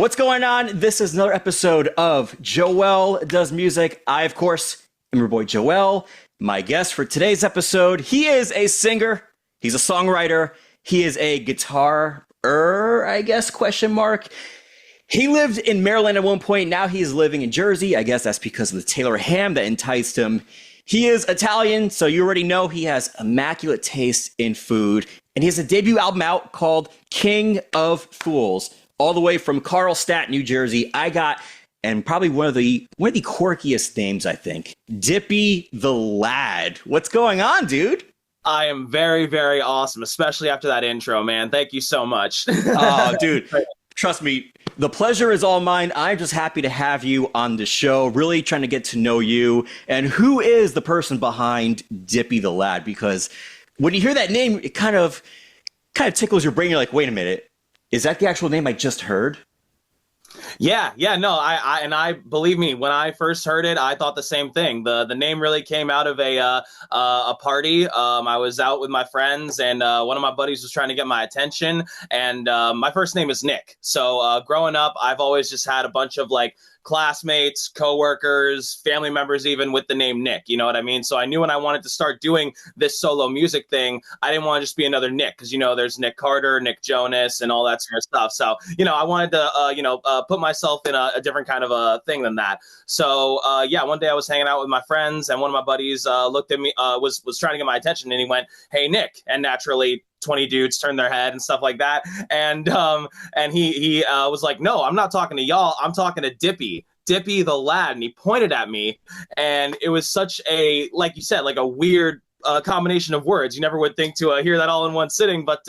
What's going on? This is another episode of Joel Does Music. I, of course, am your boy Joel. My guest for today's episode, he is a singer, he's a songwriter, he is a guitar I guess, question mark. He lived in Maryland at one point, now he is living in Jersey. I guess that's because of the Taylor ham that enticed him. He is Italian, so you already know he has immaculate taste in food. And he has a debut album out called King of Fools. All the way from Carlstadt, New Jersey. I got, and probably one of the quirkiest names, I think, Dippy the Lad. What's going on, dude? I am very, very awesome, especially after that intro, man. Thank you so much. Oh, dude, trust me, the pleasure is all mine. I'm just happy to have you on the show, really trying to get to know you. And who is the person behind Dippy the Lad? Because when you hear that name, it kind of tickles your brain. You're like, wait a minute. Is that the actual name I just heard? Yeah, no, I believe me, when I first heard it, I thought the same thing. The name really came out of a party. I was out with my friends, and one of my buddies was trying to get my attention. And my first name is Nick. So growing up, I've always just had a bunch of like classmates, coworkers, family members, even with the name Nick, you know what I mean? So I knew when I wanted to start doing this solo music thing, I didn't want to just be another Nick, because, you know, there's Nick Carter, Nick Jonas, and all that sort of stuff. So, you know, I wanted to, put myself in a different kind of a thing than that. So, one day I was hanging out with my friends, and one of my buddies looked at me, was trying to get my attention, and he went, "Hey, Nick," and naturally 20 dudes turned their head and stuff like that. And he was like, "No, I'm not talking to y'all. I'm talking to Dippy the Lad." And he pointed at me, and it was such a, like you said, like a weird combination of words. You never would think to hear that all in one sitting, but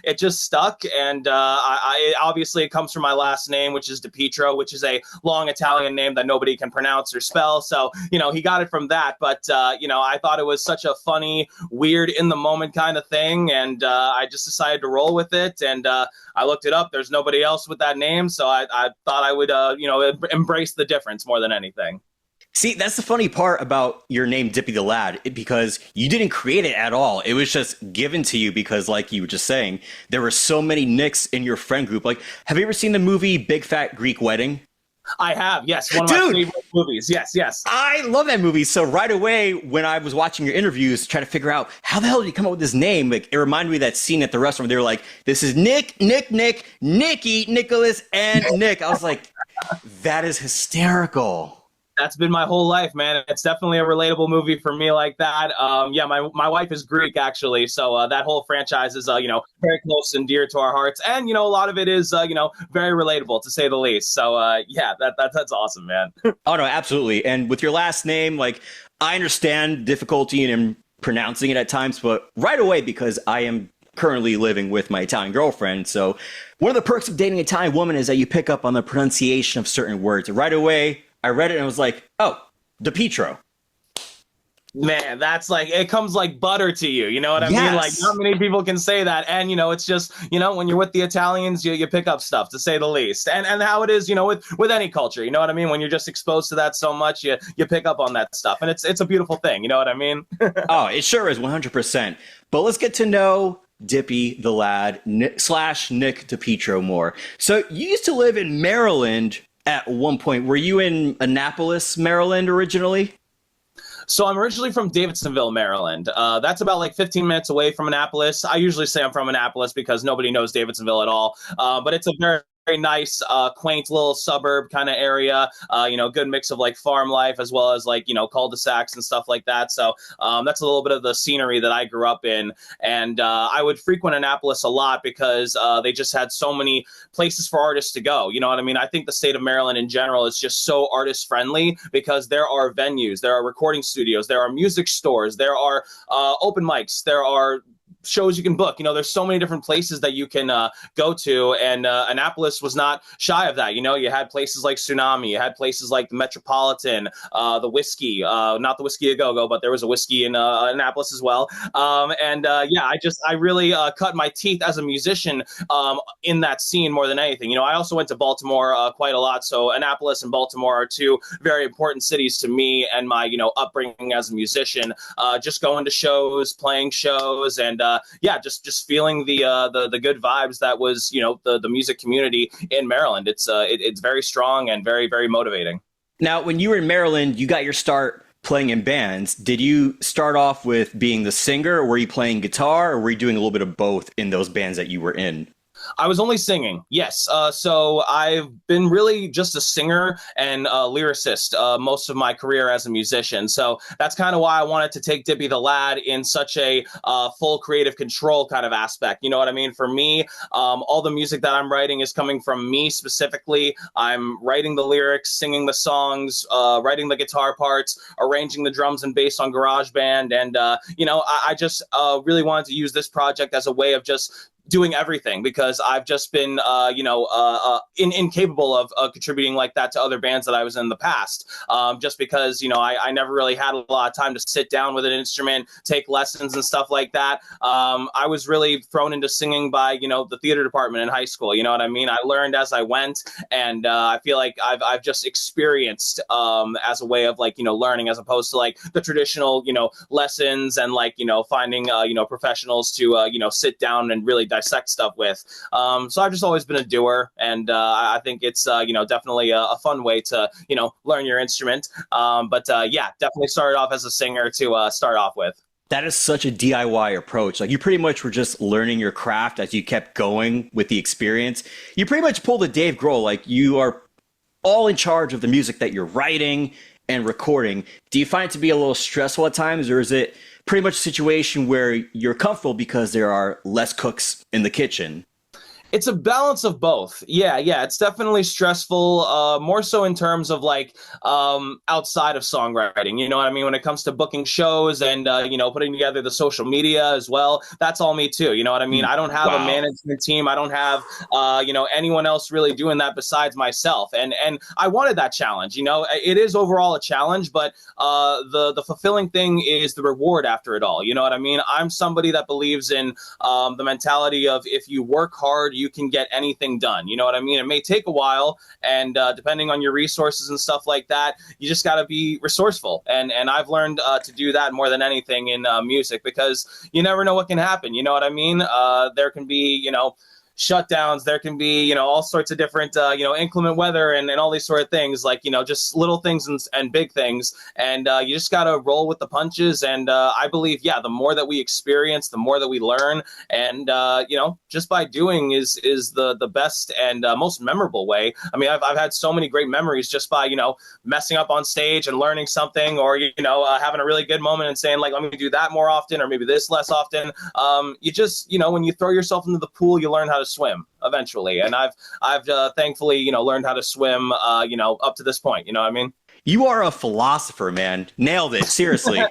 it just stuck. And I obviously it comes from my last name, which is DePietro, which is a long Italian name that nobody can pronounce or spell. So, you know, he got it from that. But, I thought it was such a funny, weird, in the moment kind of thing. And I just decided to roll with it. And I looked it up. There's nobody else with that name. So I thought I would, embrace the difference more than anything. See, that's the funny part about your name, Dippy the Lad, because you didn't create it at all. It was just given to you because, like you were just saying, there were so many Nicks in your friend group. Like, have you ever seen the movie Big Fat Greek Wedding? I have, yes. One of my favorite movies. Yes. I love that movie. So right away, when I was watching your interviews, trying to figure out how the hell did you come up with this name, like it reminded me of that scene at the restaurant. They were like, "This is Nick, Nicky, Nicholas, and Nick." I was like, that is hysterical. That's been my whole life, man. It's definitely a relatable movie for me like that. My wife is Greek, actually. So that whole franchise is, very close and dear to our hearts. And, a lot of it is, very relatable, to say the least. So, that's awesome, man. Oh, no, absolutely. And with your last name, like, I understand difficulty in pronouncing it at times, but right away, because I am currently living with my Italian girlfriend. So one of the perks of dating an Italian woman is that you pick up on the pronunciation of certain words. Right away, I read it and I was like, oh, DePietro. Man, that's like, it comes like butter to you. You know what I mean? Like, not many people can say that. And, it's just, when you're with the Italians, you pick up stuff, to say the least. And how it is, with any culture, you know what I mean? When you're just exposed to that so much, you pick up on that stuff. And it's a beautiful thing. You know what I mean? Oh, it sure is, 100%. But let's get to know Dippy the Lad / Nick DePietro more. So you used to live in Maryland at one point. Were you in Annapolis, Maryland originally? So I'm originally from Davidsonville, Maryland. That's about like 15 minutes away from Annapolis. I usually say I'm from Annapolis because nobody knows Davidsonville at all. But it's a very nice, quaint little suburb kind of area, good mix of like farm life as well as like, cul-de-sacs and stuff like that. So that's a little bit of the scenery that I grew up in. And I would frequent Annapolis a lot because they just had so many places for artists to go. You know what I mean? I think the state of Maryland in general is just so artist friendly because there are venues, there are recording studios, there are music stores, there are open mics, there are shows you can book. There's so many different places that you can go to, and Annapolis was not shy of that. You had places like Tsunami, you had places like the Metropolitan, the Whiskey, not the Whiskey a Go-Go, but there was a Whiskey in Annapolis as well. I really cut my teeth as a musician in that scene more than anything. I also went to Baltimore quite a lot, so Annapolis and Baltimore are two very important cities to me and my upbringing as a musician. Just going to shows, playing shows, and yeah, just feeling the good vibes that was, the music community in Maryland. It's very strong and very, very motivating. Now, when you were in Maryland, you got your start playing in bands. Did you start off with being the singer, or were you playing guitar, or were you doing a little bit of both in those bands that you were in? I was only singing, yes. So I've been really just a singer and a lyricist most of my career as a musician. So that's kind of why I wanted to take Dippy the Lad in such a full creative control kind of aspect. You know what I mean? For me, all the music that I'm writing is coming from me specifically. I'm writing the lyrics, singing the songs, writing the guitar parts, arranging the drums and bass on GarageBand. And, I just really wanted to use this project as a way of just doing everything, because I've just been, incapable of contributing like that to other bands that I was in the past. Just because, I never really had a lot of time to sit down with an instrument, take lessons and stuff like that. I was really thrown into singing by, the theater department in high school. You know what I mean? I learned as I went, and I feel like I've just experienced as a way of learning, as opposed to like the traditional, lessons and finding, professionals to, sit down and really dissect stuff with. So I've just always been a doer, and I think it's definitely a fun way to learn your instrument. But definitely started off as a singer to start off with. That is such a DIY approach. Like, you pretty much were just learning your craft as you kept going with the experience. You pretty much pulled a Dave Grohl. Like, you are all in charge of the music that you're writing and recording. Do you find it to be a little stressful at times, or is it pretty much a situation where you're comfortable because there are less cooks in the kitchen? It's a balance of both. Yeah. It's definitely stressful, more so in terms of outside of songwriting. You know what I mean? When it comes to booking shows and, putting together the social media as well, that's all me too. You know what I mean? I don't have a management team. I don't have, anyone else really doing that besides myself. And I wanted that challenge. It is overall a challenge, but the fulfilling thing is the reward after it all. You know what I mean? I'm somebody that believes in the mentality of, if you work hard, you can get anything done. You know what I mean? It may take a while, and depending on your resources and stuff like that, you just got to be resourceful. And I've learned to do that more than anything in music, because you never know what can happen. You know what I mean? There can be, shutdowns, there can be, all sorts of different, inclement weather and all these sort of things, just little things and big things. And you just got to roll with the punches. And I believe, the more that we experience, the more that we learn. And, just by doing is the best and most memorable way. I mean, I've had so many great memories just by, messing up on stage and learning something, or, having a really good moment and saying, let me do that more often, or maybe this less often. You just, when you throw yourself into the pool, you learn how to swim eventually. And I've thankfully, learned how to swim, up to this point. You know what I mean? You are a philosopher, man. Nailed it. Seriously.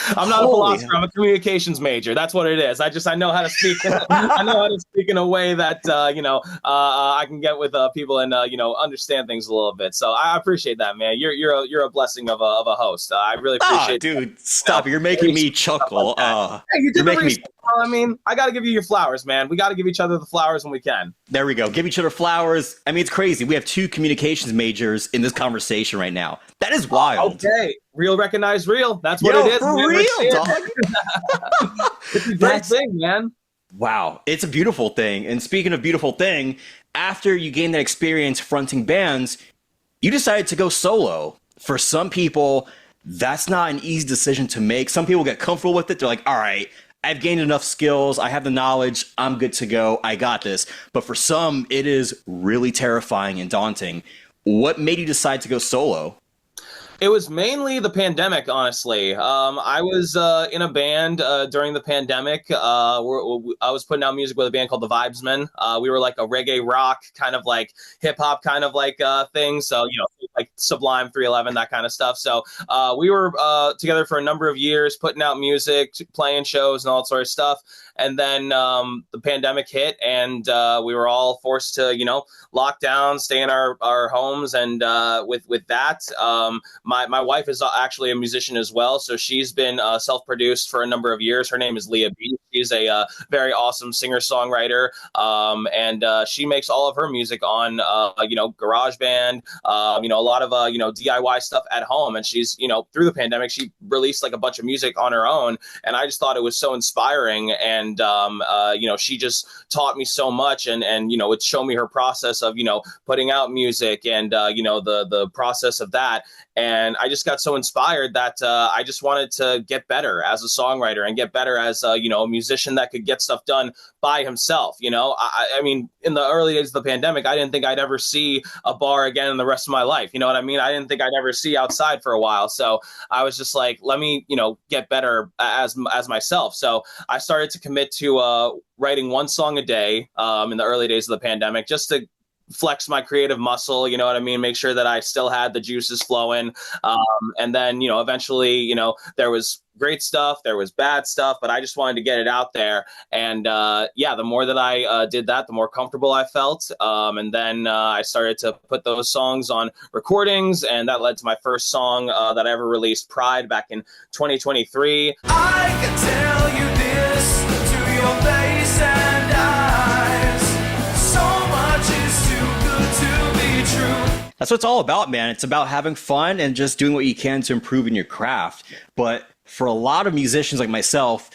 I'm not a philosopher. I'm a communications major. That's what it is. I know how to speak. I know how to speak in a way that I can get with people and understand things a little bit. So I appreciate that, man. You're a blessing of a host. I really appreciate. Dude, stop! You're making me chuckle. Hey, you did the research. I mean, I got to give you your flowers, man. We got to give each other the flowers when we can. There we go. Give each other flowers. I mean, it's crazy. We have two communications majors in this conversation right now. That is wild. Okay. Real recognize real. That's what it is. For man. real, dog. It's a great thing, man. Wow. It's a beautiful thing. And speaking of beautiful thing, after you gained that experience fronting bands, you decided to go solo. For some people, that's not an easy decision to make. Some people get comfortable with it. They're like, all right, I've gained enough skills. I have the knowledge. I'm good to go. I got this. But for some, it is really terrifying and daunting. What made you decide to go solo? It was mainly the pandemic, honestly. I was in a band during the pandemic. I was putting out music with a band called the Vibesmen. We were like a reggae rock, kind of like hip hop kind of like thing. So, like Sublime 311, that kind of stuff. So we were together for a number of years, putting out music, playing shows and all that sort of stuff. And then the pandemic hit, and we were all forced to, lock down, stay in our homes. And with that, my wife is actually a musician as well. So she's been self-produced for a number of years. Her name is Leah B. She's a very awesome singer-songwriter. And she makes all of her music on, GarageBand, a lot of, DIY stuff at home. And she's, through the pandemic, she released like a bunch of music on her own. And I just thought it was so inspiring. And and she just taught me so much, and would show me her process of putting out music, and the process of that. And I just got so inspired that I just wanted to get better as a songwriter and get better as a musician that could get stuff done by himself. I mean, in the early days of the pandemic, I didn't think I'd ever see a bar again in the rest of my life. You know what I mean? I didn't think I'd ever see outside for a while. So I was just like, let me, get better as myself. So I started to commit to writing one song a day in the early days of the pandemic, just to flex my creative muscle, you know what I mean? Make sure that I still had the juices flowing. And then, eventually, there was great stuff, there was bad stuff, but I just wanted to get it out there. And the more that I did that, the more comfortable I felt. And then I started to put those songs on recordings, and that led to my first song that I ever released, Pride, back in 2023. I can tell you this to your face and eyes. So much is too good to be true. That's what it's all about, man. It's about having fun and just doing what you can to improve in your craft. But for a lot of musicians like myself,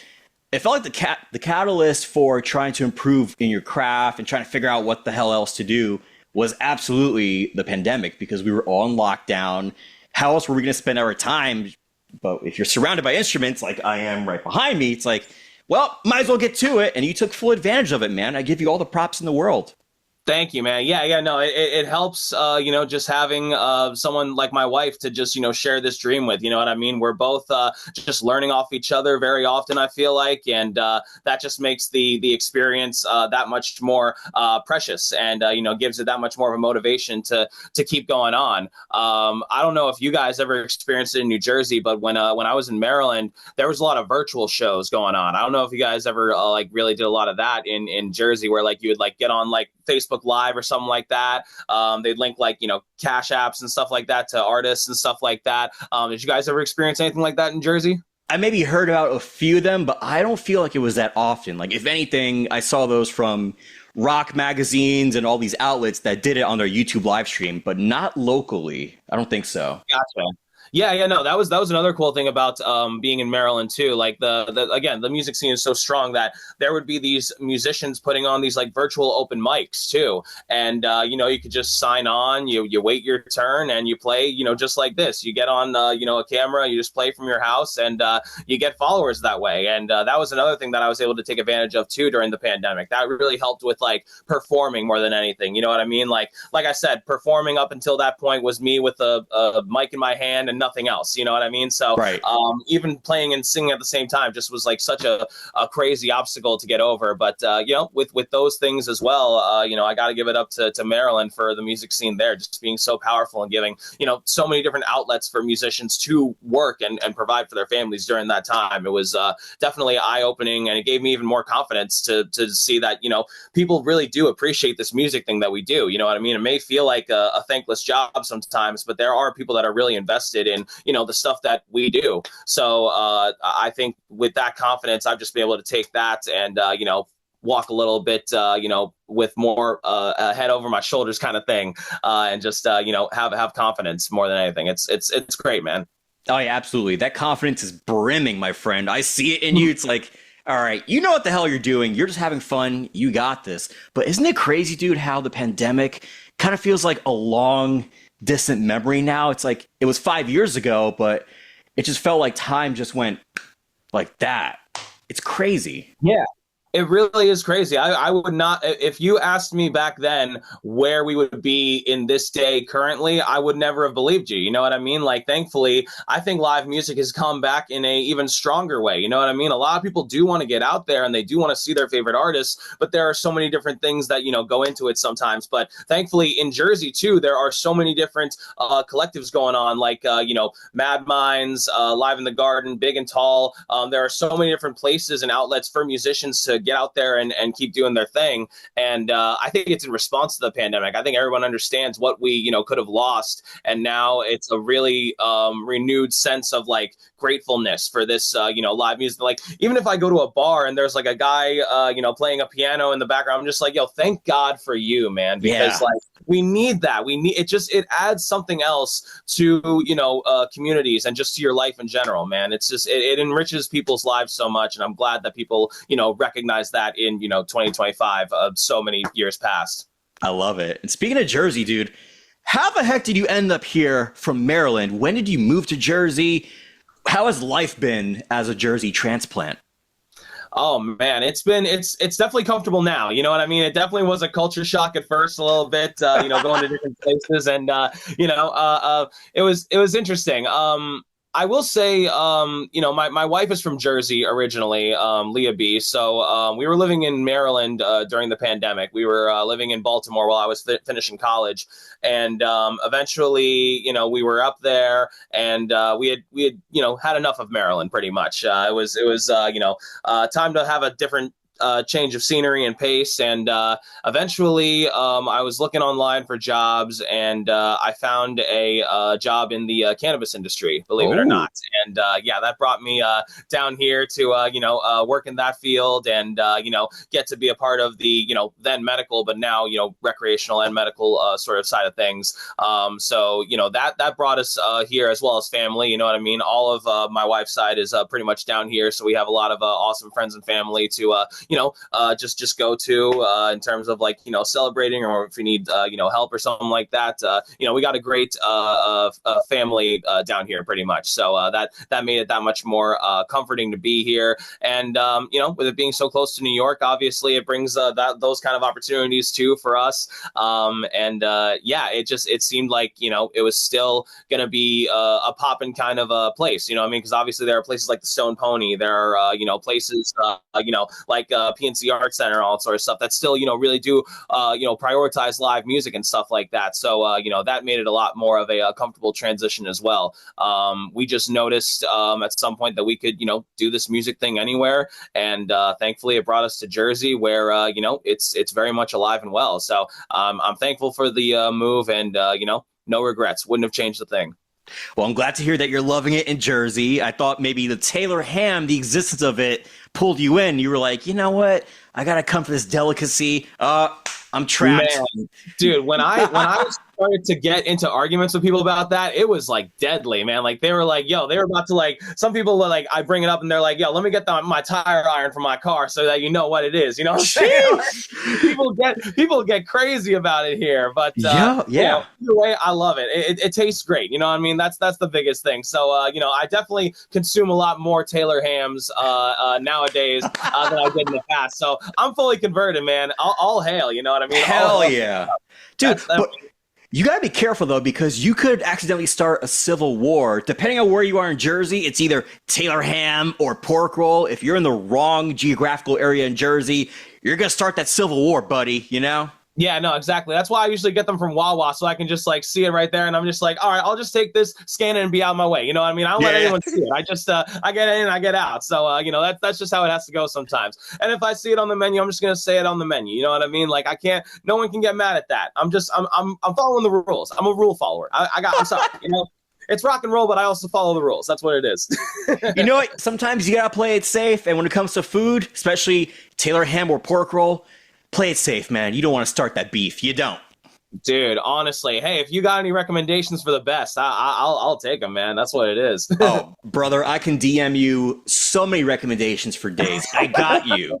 it felt like the catalyst for trying to improve in your craft and trying to figure out what the hell else to do was absolutely the pandemic, because we were all in lockdown. How else were we going to spend our time? But if you're surrounded by instruments like I am right behind me, it's like, well, might as well get to it. And you took full advantage of it, man. I give you all the props in the world. Thank you, man. Yeah, no, it helps, just having someone like my wife to just, share this dream with, you know what I mean? We're both just learning off each other very often, I feel like, and that just makes the experience that much more precious, and, gives it that much more of a motivation to keep going on. I don't know if you guys ever experienced it in New Jersey, but when I was in Maryland, there was a lot of virtual shows going on. I don't know if you guys ever really did a lot of that in Jersey, where you would get on Facebook Live or something like that. They'd link Cash Apps and stuff like that to artists and stuff like that. Did you guys ever experience anything like that in Jersey? I maybe heard about a few of them, but I don't feel like it was that often. If anything, I saw those from rock magazines and all these outlets that did it on their YouTube live stream, but not locally. I don't think so. Gotcha. Yeah, no, that was another cool thing about being in Maryland too. The music scene is so strong that there would be these musicians putting on these virtual open mics too, and you could just sign on, you wait your turn, and you play, just like this. You get on a camera, you just play from your house, and you get followers that way. And that was another thing that I was able to take advantage of too during the pandemic. That really helped with performing more than anything. You know what I mean? Like I said, performing up until that point was me with a mic in my hand and nothing else, you know what I mean? So right. Even playing and singing at the same time just was such a crazy obstacle to get over. But with those things as well, I got to give it up to Maryland for the music scene there, just being so powerful and giving so many different outlets for musicians to work and provide for their families during that time. It was definitely eye-opening, and it gave me even more confidence to see that people really do appreciate this music thing that we do. You know what I mean? It may feel like a thankless job sometimes, but there are people that are really invested in the stuff that we do. So I think with that confidence, I've just been able to take that and walk a little bit with more head over my shoulders kind of thing, and just have confidence more than anything. It's great, man. Oh yeah, absolutely. That confidence is brimming, my friend. I see it in you. It's like, all right, you know what the hell you're doing. You're just having fun. You got this. But isn't it crazy, dude, how the pandemic kind of feels like a long distant memory now? It's like it was 5 years ago, but it just felt like time just went like that. It's crazy. Yeah. It really is crazy. I would not, if you asked me back then where we would be in this day currently, I would never have believed you. You know what I mean? Thankfully, I think live music has come back in a even stronger way. You know what I mean? A lot of people do want to get out there and they do want to see their favorite artists, but there are so many different things that, go into it sometimes. But thankfully in Jersey too, there are so many different collectives going on, Mad Minds, Live in the Garden, Big and Tall. There are so many different places and outlets for musicians to get out there and keep doing their thing. And I think it's in response to the pandemic. I think everyone understands what we, could have lost. And now it's a really renewed sense of gratefulness for this, live music. Even if I go to a bar and there's a guy, playing a piano in the background, I'm just yo, thank God for you, man. Because we need that. We need it. Just it adds something else to communities and just to your life in general, man. It's just it enriches people's lives so much, and I'm glad that people recognize that in 2025 so many years past. I love it. And speaking of Jersey, dude, how the heck did you end up here from Maryland? When did you move to Jersey? How has life been as a Jersey transplant? Oh man, it's definitely comfortable now. You know what I mean? It definitely was a culture shock at first, a little bit, going to different places, and it was interesting. I will say, my wife is from Jersey originally, Leah B. So we were living in Maryland during the pandemic. We were living in Baltimore while I was finishing college, and eventually, we were up there, and we had had enough of Maryland pretty much. It was time to have a different change of scenery and pace, and eventually I was looking online for jobs, and I found a job in the cannabis industry, believe it or not. And that brought me down here to work in that field, and get to be a part of the then medical, but now recreational and medical sort of side of things. So that brought us here, as well as family. You know what I mean? All of my wife's side is pretty much down here, so we have a lot of awesome friends and family to just go to in terms of celebrating, or if you need help or something like that. We got a great family down here pretty much, so that made it that much more comforting to be here. And with it being so close to New York, obviously it brings those kind of opportunities too for us. It seemed like it was still gonna be a poppin' kind of a place, because obviously there are places like the Stone Pony, there are places like PNC Art Center, all that sort of stuff that still really do prioritize live music and stuff like that. So that made it a lot more of a comfortable transition as well. We just noticed at some point that we could do this music thing anywhere, and thankfully it brought us to Jersey, where it's very much alive and well. So I'm thankful for the move, and no regrets. Wouldn't have changed a thing. Well, I'm glad to hear that you're loving it in Jersey. I thought maybe the Taylor ham, the existence of it, pulled you in. You were like, you know what? I got to come for this delicacy. I'm trapped. Man, dude, when I started to get into arguments with people about that, it was deadly, man. They were they were about to some people were I bring it up and they're like, yo, let me get my tire iron from my car so that you know what it is. You know what I'm saying? People get crazy about it here, but yeah. Either way, I love it. It tastes great. You know what I mean? That's the biggest thing. So I definitely consume a lot more Taylor hams nowadays than I did in the past. So I'm fully converted, man. All hail. You know what I mean? Hell yeah, dude. But you gotta be careful though, because you could accidentally start a civil war. Depending on where you are in Jersey, it's either Taylor ham or pork roll. If you're in the wrong geographical area in Jersey, you're gonna start that civil war, buddy. Yeah, no, exactly. That's why I usually get them from Wawa, so I can just see it right there, and I'm just all right, I'll just take this, scan it, and be out of my way. You know what I mean? I don't let anyone see it. I just I get in, I get out. So that's just how it has to go sometimes. And if I see it on the menu, I'm just gonna say it on the menu. You know what I mean? I can't. No one can get mad at that. I'm following the rules. I'm a rule follower. I'm sorry. It's rock and roll, but I also follow the rules. That's what it is. You know what? Sometimes you gotta play it safe, and when it comes to food, especially Taylor ham or pork roll, play it safe, man. You don't want to start that beef. You don't. Dude, honestly, hey, if you got any recommendations for the best, I'll take them, man. That's what it is. Oh, brother, I can DM you so many recommendations for days. I got you.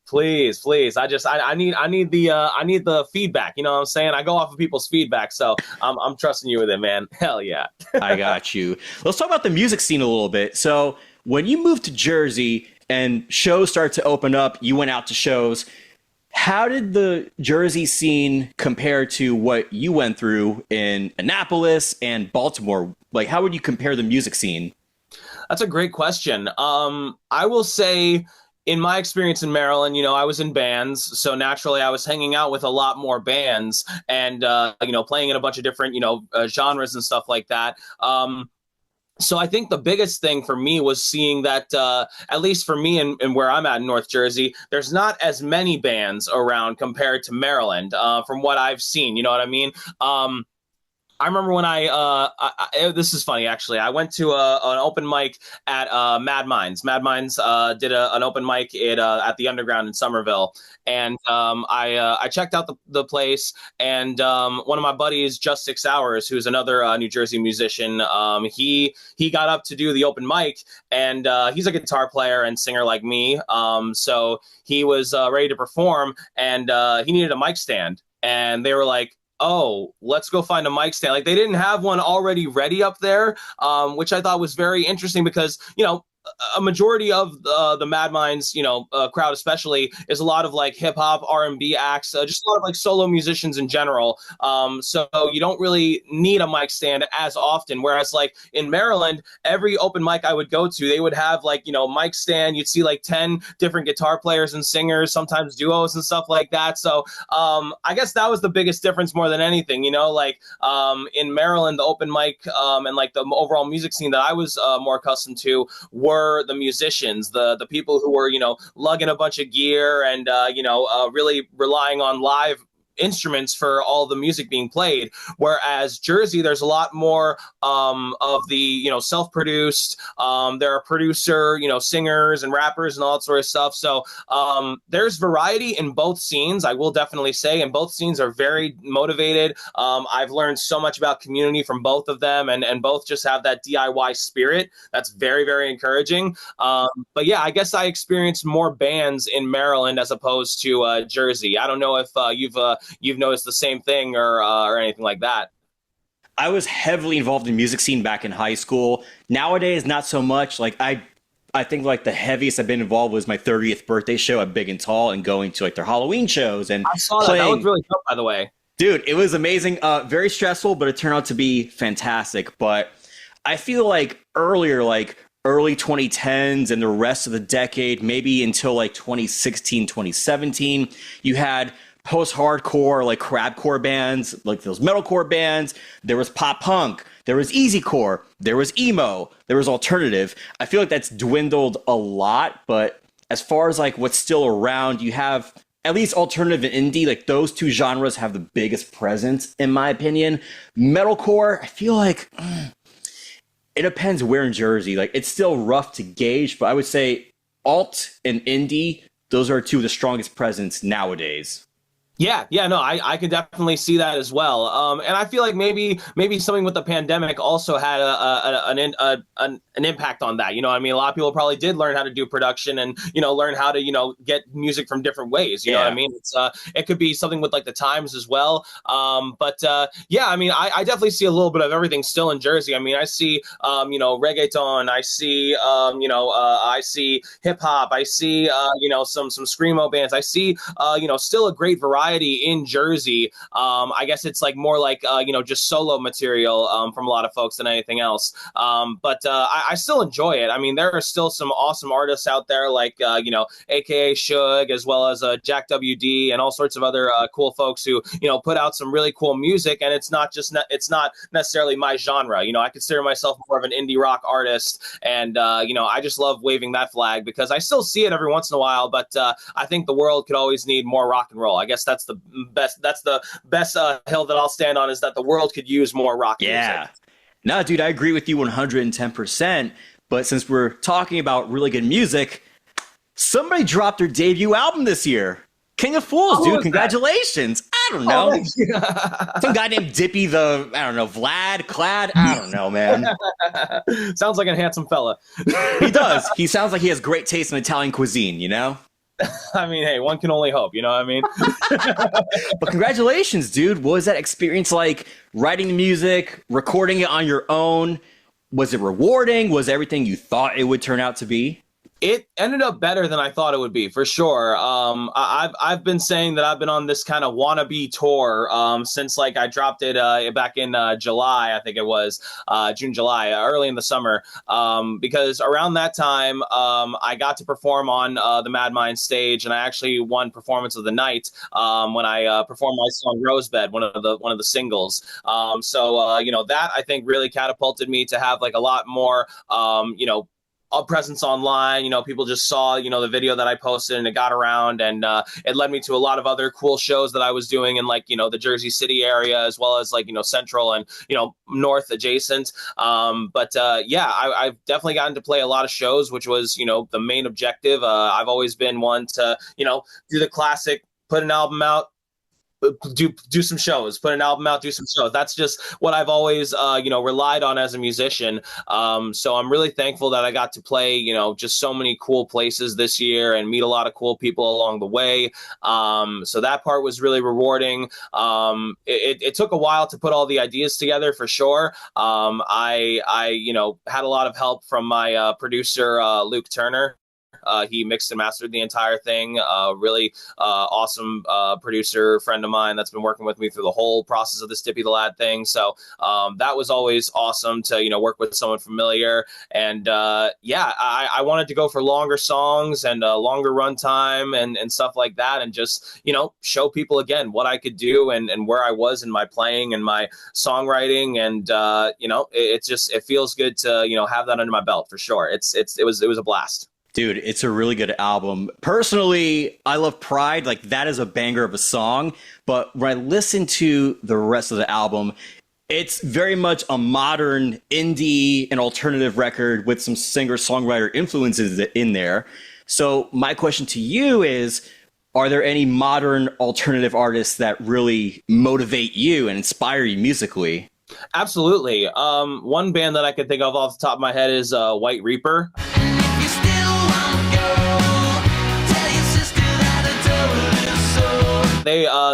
Please. I need the feedback. You know what I'm saying? I go off of people's feedback, so I'm trusting you with it, man. Hell yeah. I got you. Let's talk about the music scene a little bit. So when you moved to Jersey and shows started to open up, you went out to shows. How did the Jersey scene compare to what you went through in Annapolis and Baltimore? How would you compare the music scene? That's a great question. I will say, in my experience in Maryland, I was in bands, so naturally I was hanging out with a lot more bands and, playing in a bunch of different, genres and stuff like that. So I think the biggest thing for me was seeing that, at least for me and where I'm at in North Jersey, there's not as many bands around compared to Maryland, from what I've seen. You know what I mean? I remember when this is funny actually. I went to an open mic at Mad Minds. Mad Minds did an open mic at the Underground in Somerville, and I checked out the place, and one of my buddies, Just 6 Hours, who's another New Jersey musician, he got up to do the open mic, and he's a guitar player and singer like me, so he was ready to perform, and he needed a mic stand, and they were like, oh, let's go find a mic stand. Like they didn't have one already ready up there, which I thought was very interesting because, a majority of the Mad Minds, crowd especially, is a lot of like hip hop, R&B acts, just a lot of like solo musicians in general. So you don't really need a mic stand as often. Whereas like in Maryland, every open mic I would go to, they would have like, mic stand. You'd see like 10 different guitar players and singers, sometimes duos and stuff like that. So I guess that was the biggest difference more than anything, in Maryland, the open mic and like the overall music scene that I was more accustomed to were the musicians, the people who were, lugging a bunch of gear and, really relying on live instruments for all the music being played. Whereas Jersey, there's a lot more of the, self-produced, there are producer, singers and rappers and all that sort of stuff. So there's variety in both scenes, I will definitely say, and both scenes are very motivated. I've learned so much about community from both of them, and both just have that DIY spirit. That's very, very encouraging. But yeah, I guess I experienced more bands in Maryland as opposed to Jersey. I don't know if you've noticed the same thing or anything like that. I was heavily involved in the music scene back in high school. Nowadays, not so much. Like I think like the heaviest I've been involved was my 30th birthday show at Big and Tall and going to like their Halloween shows and I saw playing. That was really dope, by the way. Dude, it was amazing. Very stressful, but it turned out to be fantastic. But I feel like earlier, like early 2010s and the rest of the decade, maybe until like 2016, 2017, you had post-hardcore, like crabcore bands, like those metalcore bands. There was pop punk. There was easycore. There was emo. There was alternative. I feel like that's dwindled a lot, but as far as like what's still around, you have at least alternative and indie. Like those two genres have the biggest presence, in my opinion. Metalcore, I feel like it depends where in Jersey. Like it's still rough to gauge, but I would say alt and indie, those are two of the strongest presence nowadays. Yeah, no, I can definitely see that as well. And I feel like maybe something with the pandemic also had an impact on that. You know what I mean? A lot of people probably did learn how to do production and, learn how to, get music from different ways. You know what I mean? It's it could be something with like the times as well. But yeah, I mean, I definitely see a little bit of everything still in Jersey. I mean, I see, reggaeton. I see, I see hip hop. I see, some screamo bands. I see, still a great variety in Jersey. I guess it's like more like just solo material from a lot of folks than anything else. But I still enjoy it. I mean, there are still some awesome artists out there like AKA Suge, as well as Jack WD and all sorts of other cool folks who put out some really cool music. And it's not necessarily my genre. I consider myself more of an indie rock artist, and I just love waving that flag because I still see it every once in a while. But I think the world could always need more rock and roll. I guess that's the best hill that I'll stand on, is that the world could use more rock music. No, dude, I agree with you 110%. But since we're talking about really good music, somebody dropped their debut album this year. King of Fools, dude. Congratulations. That? I don't know. Some guy named Dippy the, Vlad, Clad. I don't know, man. Sounds like a handsome fella. He does. He sounds like he has great taste in Italian cuisine, I mean, hey, one can only hope, you know what I mean? But congratulations, dude. What was that experience like, writing the music, recording it on your own? Was it rewarding? Was everything you thought it would turn out to be? It ended up better than I thought it would be, for sure. I've been saying that I've been on this kind of wannabe tour since like I dropped it back in July, I think it was June, July, early in the summer, because around that time I got to perform on the Mad Mind stage, and I actually won Performance of the Night when I performed my song Rosebud, one of the singles. So that I think really catapulted me to have like a lot more presence online. You know, people just saw, you know, the video that I posted and it got around, and it led me to a lot of other cool shows that I was doing in, like, you know, the Jersey City area, as well as, like, you know, Central and, you know, North adjacent. Yeah, I've definitely gotten to play a lot of shows, which was, you know, the main objective. I've always been one to, you know, do the classic, put an album out, do some shows, put an album out, do some shows. That's just what I've always, you know, relied on as a musician. So I'm really thankful that I got to play, you know, just so many cool places this year and meet a lot of cool people along the way. So that part was really rewarding. It took a while to put all the ideas together, for sure. I you know, had a lot of help from my producer, Luke Turner. He mixed and mastered the entire thing. Really awesome producer friend of mine that's been working with me through the whole process of this Dippy the Lad thing. So that was always awesome to, you know, work with someone familiar. And yeah, I wanted to go for longer songs and longer runtime and stuff like that, and just, you know, show people again what I could do and where I was in my playing and my songwriting. And you know, it feels good to, you know, have that under my belt, for sure. It was a blast. Dude, it's a really good album. Personally, I love Pride. Like, that is a banger of a song. But when I listen to the rest of the album, it's very much a modern indie and alternative record with some singer-songwriter influences in there. So my question to you is, are there any modern alternative artists that really motivate you and inspire you musically? Absolutely. One band that I could think of off the top of my head is White Reaper.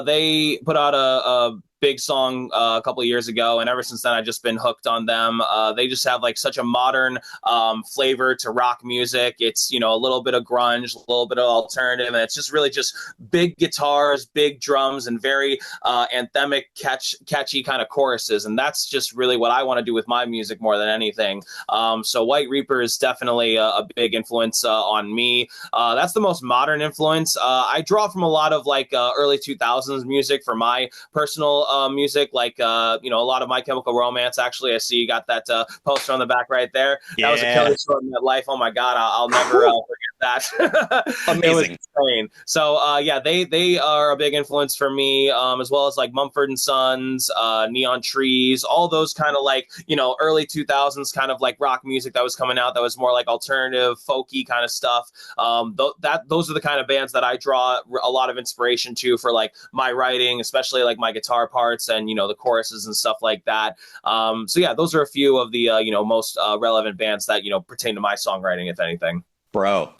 They put out a big song a couple of years ago, and ever since then I've just been hooked on them. They just have like such a modern flavor to rock music. It's, you know, a little bit of grunge, a little bit of alternative, and it's just really just big guitars, big drums, and very anthemic, catchy kind of choruses. And that's just really what I want to do with my music more than anything. So White Reaper is definitely a big influence on me. That's the most modern influence. I draw from a lot of like early 2000s music for my personal music, like you know, a lot of My Chemical Romance. Actually, I see you got that poster on the back right there. Yeah. That was a killer show in that life. Oh my god, I'll never forget that. Amazing. It was insane. So yeah, they are a big influence for me, as well as like Mumford and Sons, Neon Trees, all those kind of like, you know, early 2000s kind of like rock music that was coming out that was more like alternative, folky kind of stuff. Those are the kind of bands that I draw a lot of inspiration to for like my writing, especially like my guitar parts and, you know, the choruses and stuff like that. So yeah, those are a few of the you know, most relevant bands that, you know, pertain to my songwriting, if anything. Bro,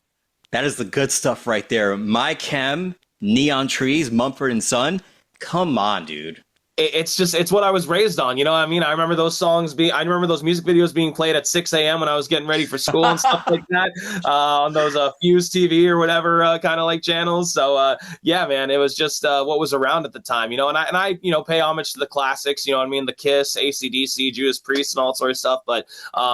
that is the good stuff right there. My Chem, Neon Trees, Mumford and Son. Come on, dude. It's what I was raised on, you know what I mean? I remember those music videos being played at 6 a.m. when I was getting ready for school and stuff like that, on those Fuse TV or whatever kind of like channels. So yeah, man, it was just what was around at the time, you know. And I you know, pay homage to the classics, you know what I mean? The Kiss, AC/DC, Judas Priest, and all that sort of stuff. But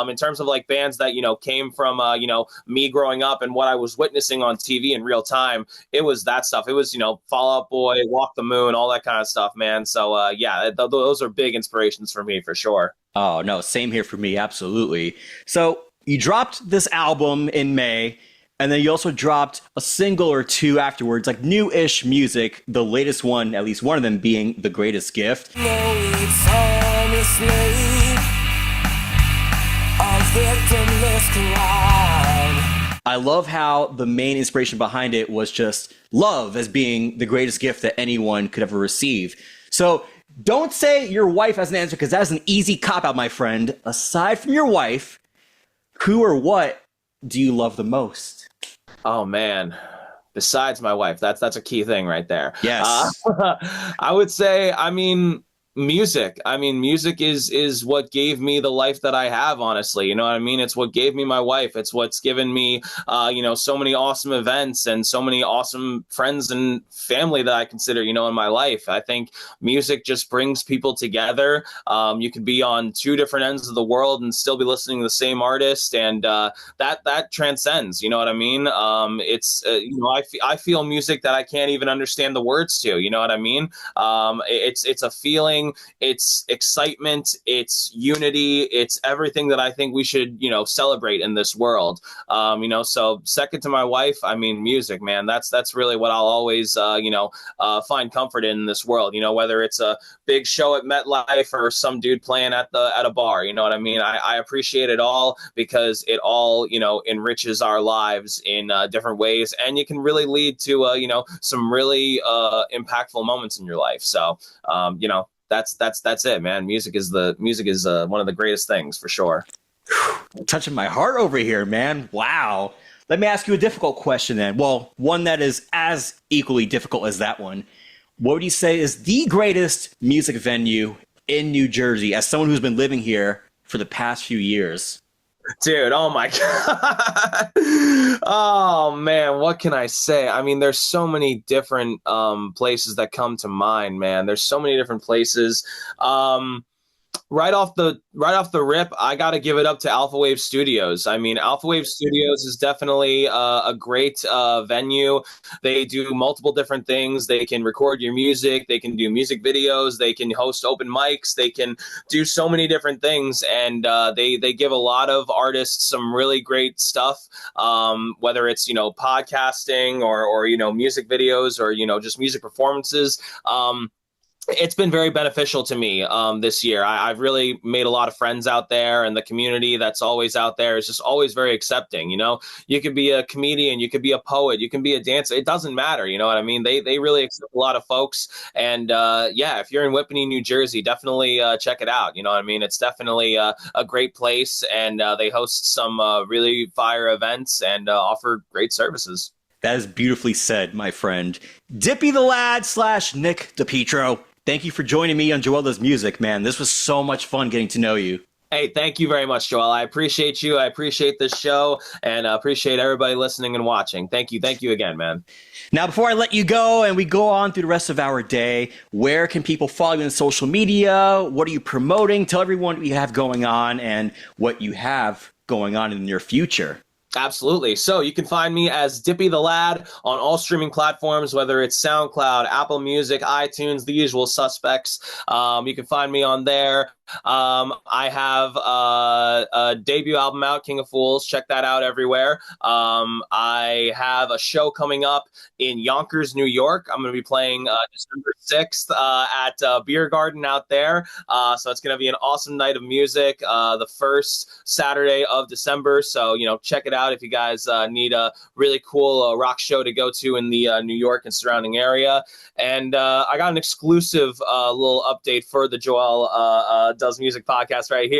in terms of like bands that, you know, came from you know, me growing up and what I was witnessing on TV in real time, it was that stuff. It was, you know, Fall Out Boy, Walk the Moon, all that kind of stuff, man. So yeah, those are big inspirations for me, for sure. Oh, no, same here for me, absolutely. So you dropped this album in May, and then you also dropped a single or two afterwards, like new-ish music, the latest one, at least one of them being The Greatest Gift. I love how the main inspiration behind it was just love as being the greatest gift that anyone could ever receive. So don't say your wife has an answer, because that's an easy cop-out, my friend. Aside from your wife, who or what do you love the most? Oh, man. Besides my wife, that's a key thing right there. Yes. I would say, I mean, music. I mean, music is what gave me the life that I have, honestly. You know what I mean? It's what gave me my wife. It's what's given me, you know, so many awesome events and so many awesome friends and family that I consider, you know, in my life. I think music just brings people together. You could be on two different ends of the world and still be listening to the same artist, and that transcends. You know what I mean? It's you know, I feel music that I can't even understand the words to. You know what I mean? It's a feeling. exciting. It's excitement. It's unity. It's everything that I think we should, celebrate in this world. So second to my wife, I mean, music, man. That's really what I'll always, find comfort in this world. Whether it's a big show at MetLife or some dude playing at a bar. You know what I mean? I appreciate it all because it all, enriches our lives in different ways, and you can really lead to, some really impactful moments in your life. So, that's it, man. Music is one of the greatest things for sure. Touching my heart over here, man. Wow. Let me ask you a difficult question then. Well, one that is as equally difficult as that one. What would you say is the greatest music venue in New Jersey as someone who's been living here for the past few years? Dude, oh my God. Oh man, what can I say? I mean, there's so many different places that come to mind, man. There's so many different places. Right off the rip, I got to give it up to Alpha Wave Studios. I mean, Alpha Wave Studios is definitely a great venue. They do multiple different things. They can record your music. They can do music videos. They can host open mics. They can do so many different things, and they give a lot of artists some really great stuff. Whether it's podcasting or music videos or just music performances. It's been very beneficial to me this year. I've really made a lot of friends out there, and the community that's always out there is just always very accepting. You could be a comedian, you could be a poet, you can be a dancer. It doesn't matter. You know what I mean? They really accept a lot of folks. And if you're in Whippany, New Jersey, definitely check it out. You know what I mean? It's definitely a great place, and they host some really fire events and offer great services. That is beautifully said, my friend. Dippy the Lad / Nick DePietro. Thank you for joining me on Joel Does Music, man. This was so much fun getting to know you. Hey, thank you very much, Joel. I appreciate you. I appreciate this show, and I appreciate everybody listening and watching. Thank you. Thank you again, man. Now, before I let you go and we go on through the rest of our day, where can people follow you on social media? What are you promoting? Tell everyone what you have going on and what you have going on in the near future. Absolutely. So you can find me as Dippy the Lad on all streaming platforms, whether it's SoundCloud, Apple Music, iTunes, the usual suspects. You can find me on there. I have a debut album out, King of Fools. Check that out everywhere. I have a show coming up in Yonkers, New York. I'm going to be playing December 6th at Beer Garden out there. So it's going to be an awesome night of music, the first Saturday of December. So, check it out if you guys need a really cool rock show to go to in the New York and surrounding area. And I got an exclusive little update for the Joel Does Music podcast right here.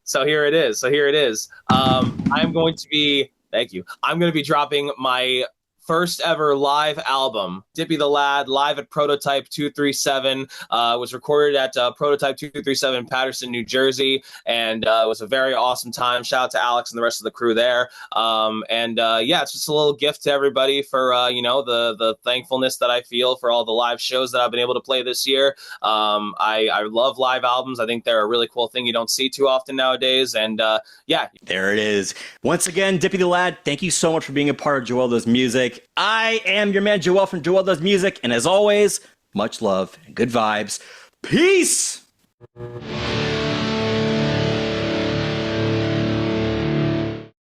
So here it is. I'm going to be, thank you. I'm going to be dropping my first ever live album, Dippy the Lad, live at Prototype 237. Was recorded at Prototype 237 in Paterson, New Jersey, and it was a very awesome time. Shout out to Alex and the rest of the crew there. It's just a little gift to everybody for the thankfulness that I feel for all the live shows that I've been able to play this year. I love live albums. I think they're a really cool thing you don't see too often nowadays. And there it is. Once again, Dippy the Lad, thank you so much for being a part of Joel Does Music. I am your man Joel from Joel Does Music, and as always, much love and good vibes. Peace!